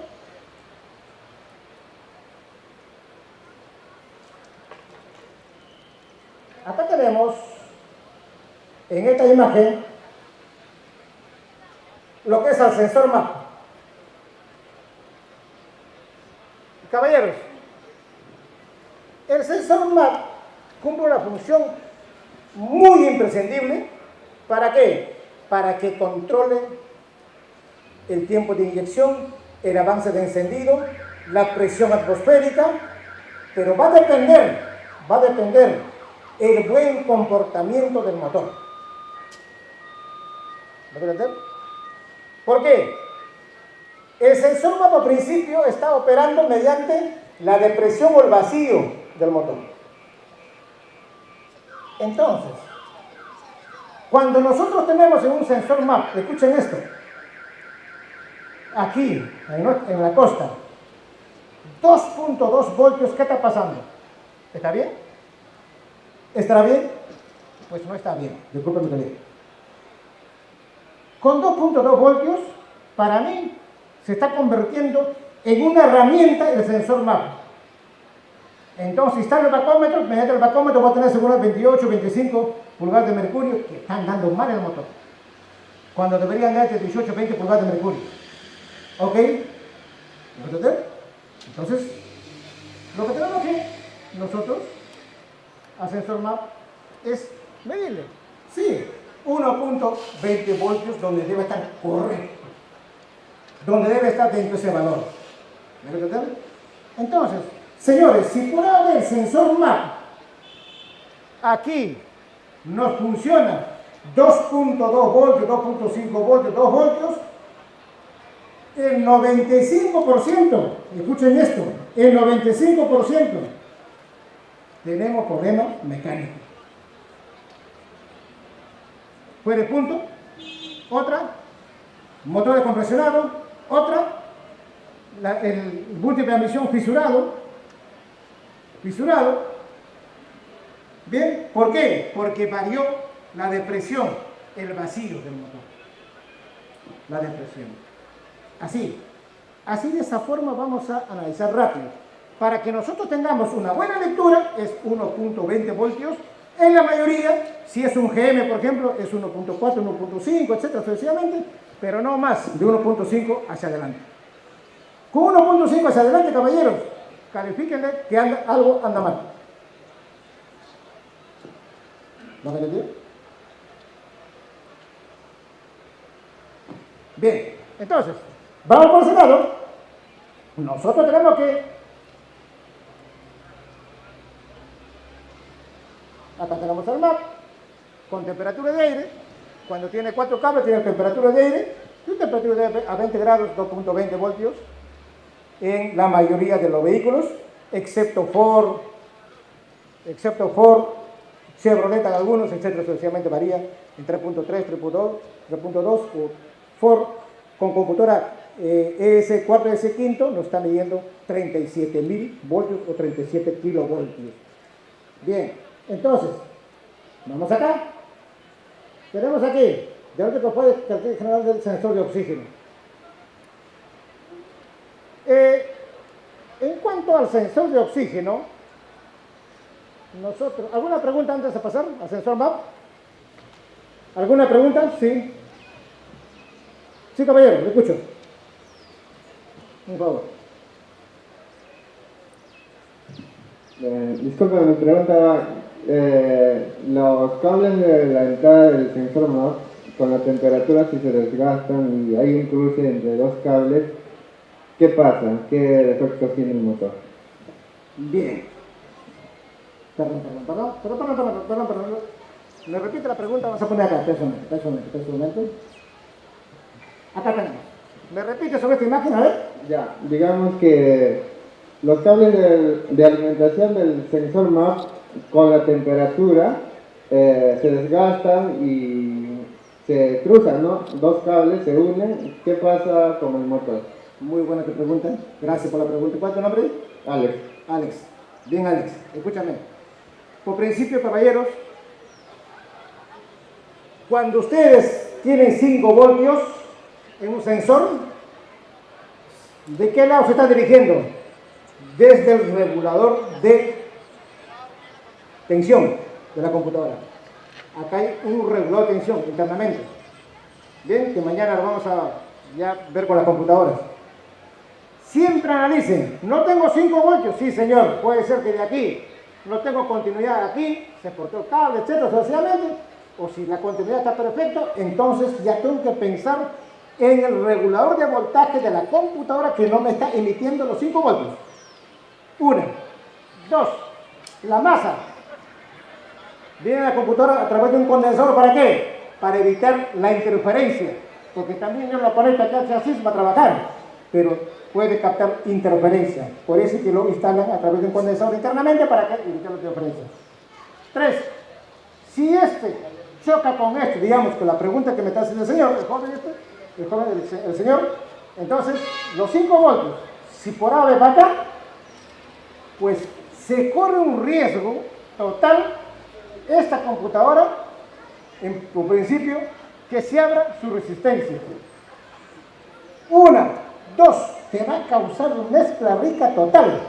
Speaker 1: Acá tenemos en esta imagen lo que es el sensor MAP. Caballeros, el sensor MAP cumple una función muy imprescindible. ¿Para qué? Para que controle el tiempo de inyección, el avance de encendido, la presión atmosférica, pero va a depender el buen comportamiento del motor. ¿Me puede entender? ¿Por qué? El sensor MAP al principio está operando mediante la depresión o el vacío del motor. Entonces, cuando nosotros tenemos en un sensor MAP, escuchen esto, aquí, en la costa, 2.2 voltios, ¿qué está pasando? ¿Está bien? ¿Estará bien? Pues no está bien, discúlpenme que diga. Con 2.2 voltios, para mí, se está convirtiendo en una herramienta el sensor MAP. Entonces, si está en el bacómetro, mediante el bacómetro va a tener seguro 28, 25 pulgadas de mercurio, que están dando mal el motor, cuando deberían dar 18, 20 pulgadas de mercurio. ¿Ok? ¿Me entender? Entonces, lo que tenemos que nosotros, al sensor MAP, es medirle. Sí, 1.20 voltios donde debe estar correcto, donde debe estar dentro de ese valor. ¿Me entender? Entonces, señores, si por ahora el sensor MAP aquí nos funciona 2.2 voltios, 2.5 voltios, 2 voltios, el 95%, escuchen esto, el 95% tenemos problemas mecánicos. ¿Fuera punto? Otra, motor descompresionado. Otra, el múltiple de admisión fisurado. Bien, ¿por qué? Porque varió la depresión, el vacío del motor. La depresión. Así de esa forma vamos a analizar rápido. Para que nosotros tengamos una buena lectura es 1.20 voltios. En la mayoría, si es un GM, por ejemplo, es 1.4, 1.5, etcétera, sucesivamente, pero no más de 1.5 hacia adelante. Con 1.5 hacia adelante, caballeros, califíquenle que algo anda mal. ¿No me entienden? Bien, entonces, vamos por ese lado. Nosotros tenemos que... Acá tenemos el MAP con temperatura de aire. Cuando tiene 4 cables tiene temperatura de aire y temperatura de aire a 20 grados, 2.20 voltios en la mayoría de los vehículos, excepto Ford, Chevrolet en algunos, etcétera, sucesivamente varía en 3.3, 3.2 o Ford con computadora ES4, ES5 nos está midiendo 37.000 voltios o 37 kilovoltios. Bien. Entonces, vamos acá. Tenemos aquí, diagnóstico fue característica general del sensor de oxígeno. En cuanto al sensor de oxígeno, nosotros, ¿alguna pregunta antes de pasar al sensor MAP? ¿Alguna pregunta? Sí. Sí, caballero, le escucho. Por favor.
Speaker 6: Disculpe, me pregunta, los cables de la entrada del sensor MAP con la temperatura si se desgastan y hay un cruce entre dos cables, ¿qué pasa? ¿Qué efectos tiene el motor?
Speaker 1: Bien. Perdón. Me repite la pregunta, vamos a poner acá, espera un momento. Acá tenemos. ¿Me repite sobre esta imagen? A ver.
Speaker 6: Ya, digamos que los cables de alimentación del sensor MAP con la temperatura se desgastan y se cruzan, ¿no? Dos cables se unen. ¿Qué pasa con el motor?
Speaker 1: Muy buena tu pregunta. Gracias por la pregunta. ¿Cuál es tu nombre?
Speaker 6: Alex.
Speaker 1: Alex. Bien, Alex. Escúchame. Por principio, caballeros, Cuando ustedes tienen 5 voltios en un sensor, ¿de qué lado se está dirigiendo? Desde el regulador de tensión de la computadora. Acá hay un regulador de tensión internamente. Bien, que mañana lo vamos a ya ver con las computadoras. Siempre analicen. No tengo 5 voltios. Sí, señor, puede ser que de aquí no tengo continuidad aquí, se cortó el cable, etcétera, sucesivamente. O si la continuidad está perfecta, entonces ya tengo que pensar en el regulador de voltaje de la computadora que no me está emitiendo los 5 voltios. 1. 2. La masa. Viene a la computadora a través de un condensador, ¿para qué? Para evitar la interferencia. Porque también yo lo conecto acá al chasis para trabajar, pero puede captar interferencia. Por eso es que lo instalan a través de un condensador internamente para que evitar la interferencia. 3. Si este choca con este, digamos que la pregunta que me está haciendo el señor, el señor, entonces los 5 voltios, si por A va acá, pues se corre un riesgo total esta computadora, en principio, que se abra su resistencia. 1, 2, te va a causar una mezcla rica total,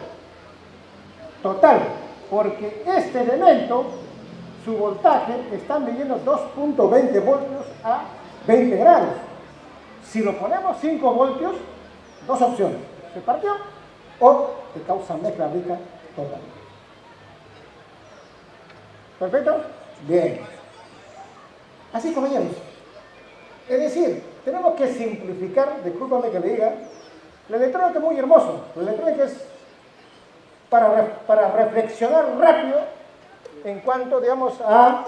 Speaker 1: porque este elemento, su voltaje, está midiendo 2.20 voltios a 20 grados. Si lo ponemos 5 voltios, dos opciones, se partió o te causa mezcla rica total. ¿Perfecto? Bien. Así, compañeros. Es decir, tenemos que simplificar, discúlpame que le diga, la electrónica es muy hermoso. La electrónica es para reflexionar rápido en cuanto, digamos, a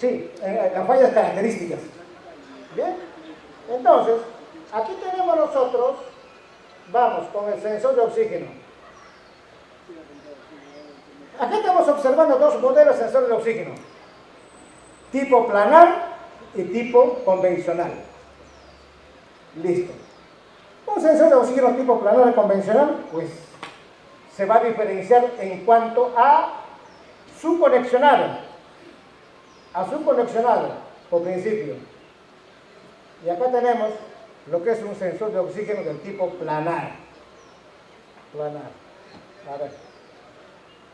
Speaker 1: las fallas características. ¿Bien? Entonces, aquí tenemos nosotros, vamos, con el sensor de oxígeno. Aquí estamos observando dos modelos de sensores de oxígeno, tipo planar y tipo convencional. Listo. Un sensor de oxígeno tipo planar y convencional, pues, se va a diferenciar en cuanto a su conexionado. Por principio. Y acá tenemos lo que es un sensor de oxígeno del tipo planar. A ver.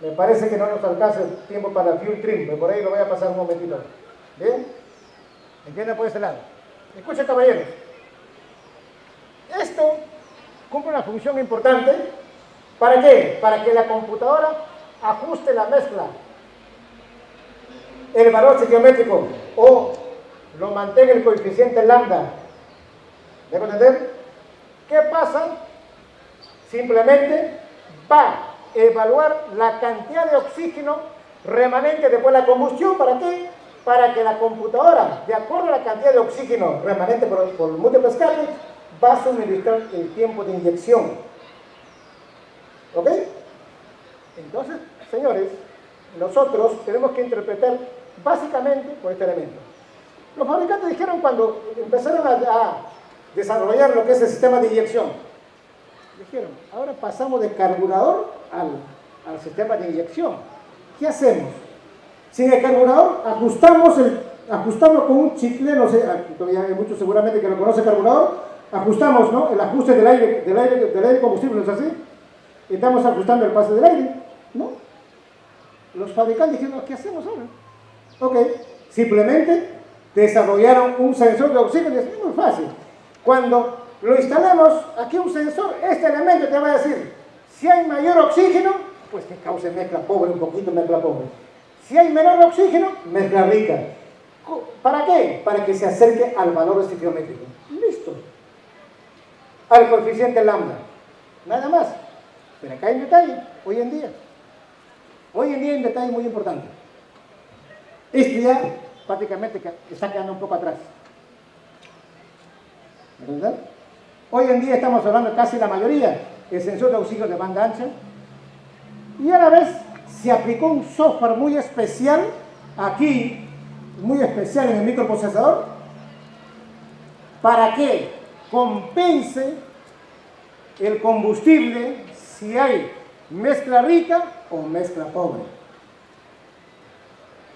Speaker 1: Me parece que no nos alcanza el tiempo para el fuel trim, pero por ahí lo voy a pasar un momentito. ¿Bien? ¿Entienden por este lado? Escuchen, caballeros. Esto cumple una función importante. ¿Para qué? Para que la computadora ajuste la mezcla, el valor psiquiométrico, o lo mantenga el coeficiente lambda. ¿Debo entender? ¿Qué pasa? Simplemente va evaluar la cantidad de oxígeno remanente después de la combustión. ¿Para qué? Para que la computadora, de acuerdo a la cantidad de oxígeno remanente por múltiples cables, va a suministrar el tiempo de inyección. ¿Ok? Entonces, señores, nosotros tenemos que interpretar básicamente por este elemento. Los fabricantes dijeron cuando empezaron a desarrollar lo que es el sistema de inyección, dijeron, ahora pasamos de carburador al sistema de inyección. ¿Qué hacemos? Sin el carburador ajustamos con un chicle, no sé, todavía hay muchos seguramente que lo conocen carburador, ajustamos, ¿no?, el ajuste del aire combustible, ¿no es así? Estamos ajustando el pase del aire, ¿no? Los fabricantes dijeron, ¿qué hacemos ahora? Ok, simplemente desarrollaron un sensor de oxígeno y es muy fácil. Cuando lo instalamos, aquí un sensor, este elemento te va a decir, si hay mayor oxígeno, pues que cause mezcla pobre, un poquito mezcla pobre. Si hay menor oxígeno, mezcla rica. ¿Para qué? Para que se acerque al valor estequiométrico. Listo. Al coeficiente lambda. Nada más. Pero acá hay un detalle, hoy en día hay un detalle muy importante. Esto ya prácticamente está quedando un poco atrás. ¿Verdad? Hoy en día estamos hablando casi la mayoría el sensor de oxígeno de banda ancha, y a la vez se aplicó un software muy especial aquí, muy especial en el microprocesador, para que compense el combustible si hay mezcla rica o mezcla pobre.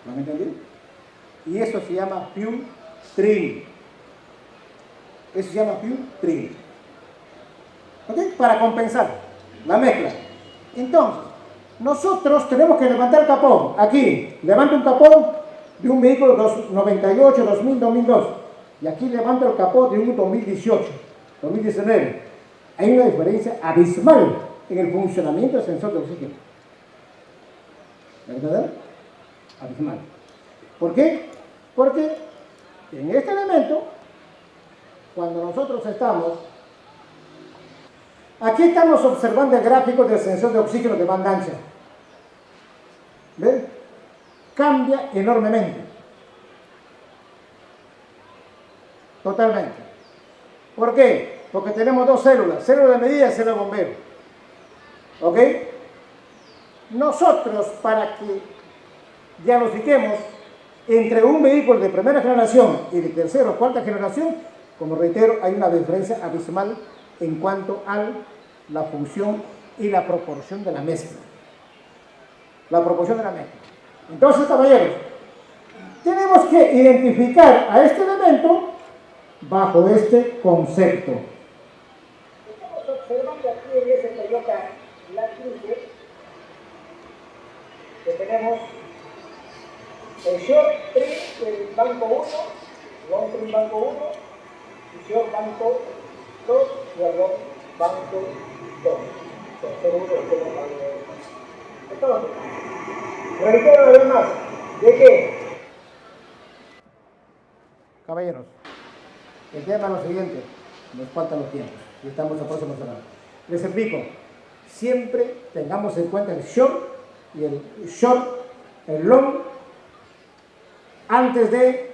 Speaker 1: ¿No me entendí? Y eso se llama fuel trim. Eso se llama fuel trim. ¿Ok? Para compensar la mezcla. Entonces, nosotros tenemos que levantar el capó. Aquí, levanto un capó de un vehículo 98, 2000, 2002. Y aquí levanto el capó de un 2018, 2019. Hay una diferencia abismal en el funcionamiento del sensor de oxígeno. ¿Me entienden? Abismal. ¿Por qué? Porque en este elemento, cuando nosotros estamos, aquí estamos observando el gráfico del sensor de oxígeno de banda ancha. ¿Ven? Cambia enormemente. Totalmente. ¿Por qué? Porque tenemos dos células, célula de medida y célula de bombero. ¿Ok? Nosotros, para que diagnostiquemos entre un vehículo de primera generación y de tercera o cuarta generación, como reitero, hay una diferencia abismal en cuanto a la función y la proporción de la mezcla. La proporción de la mezcla. Entonces, caballeros, tenemos que identificar a este elemento bajo este concepto. Estamos observando aquí en ese Toyota Land Cruiser que tenemos el short trim del banco 1, long trim banco 1, y short banco 2 y el long banco 2. Entonces, reitero una vez más, ¿de qué? Caballeros, el tema es lo siguiente, nos faltan los tiempos y estamos a próximo semana. Les explico, siempre tengamos en cuenta el short y el short, el long, antes de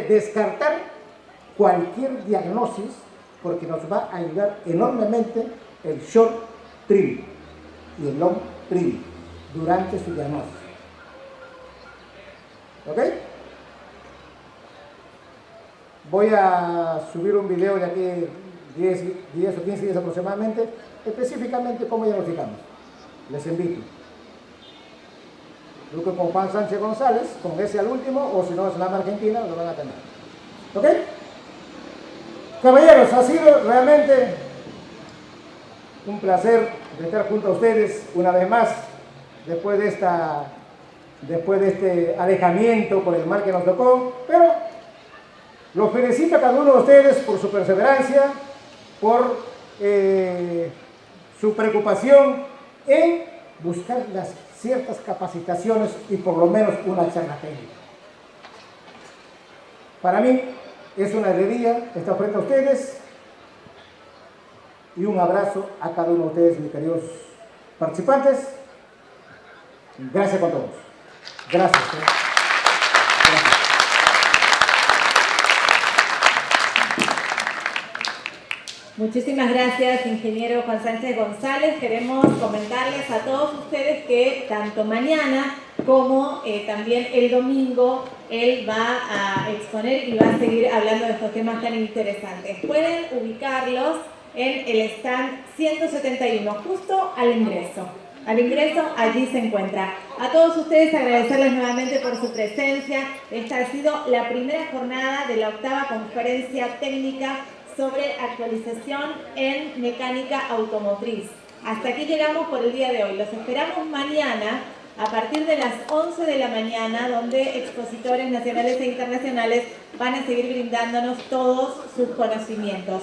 Speaker 1: descartar cualquier diagnosis, porque nos va a ayudar enormemente el short trim y el long trim durante su diagnóstico. ¿Ok? Voy a subir un video de aquí 10 o 15 días aproximadamente, específicamente cómo diagnosticamos. Les invito. Yo creo que con Juan Sánchez González, con ese al último, o si no es la Argentina, lo van a tener. ¿Ok? Caballeros, ha sido realmente un placer estar junto a ustedes una vez más, después de este alejamiento por el mal que nos tocó, pero los felicito a cada uno de ustedes por su perseverancia, por su preocupación en buscar las ciertas capacitaciones y por lo menos una charla técnica. Para mí es una alegría estar frente a ustedes y un abrazo a cada uno de ustedes, mis queridos participantes. Gracias a todos. Gracias. Gracias.
Speaker 7: Muchísimas gracias, ingeniero Juan Sánchez González. Queremos comentarles a todos ustedes que tanto mañana como también el domingo él va a exponer y va a seguir hablando de estos temas tan interesantes. Pueden ubicarlos en el stand 171, justo al ingreso. Al ingreso, allí se encuentra. A todos ustedes agradecerles nuevamente por su presencia. Esta ha sido la primera jornada de la 8ª conferencia técnica sobre actualización en mecánica automotriz. Hasta aquí llegamos por el día de hoy. Los esperamos mañana a partir de las 11 de la mañana, donde expositores nacionales e internacionales van a seguir brindándonos todos sus conocimientos.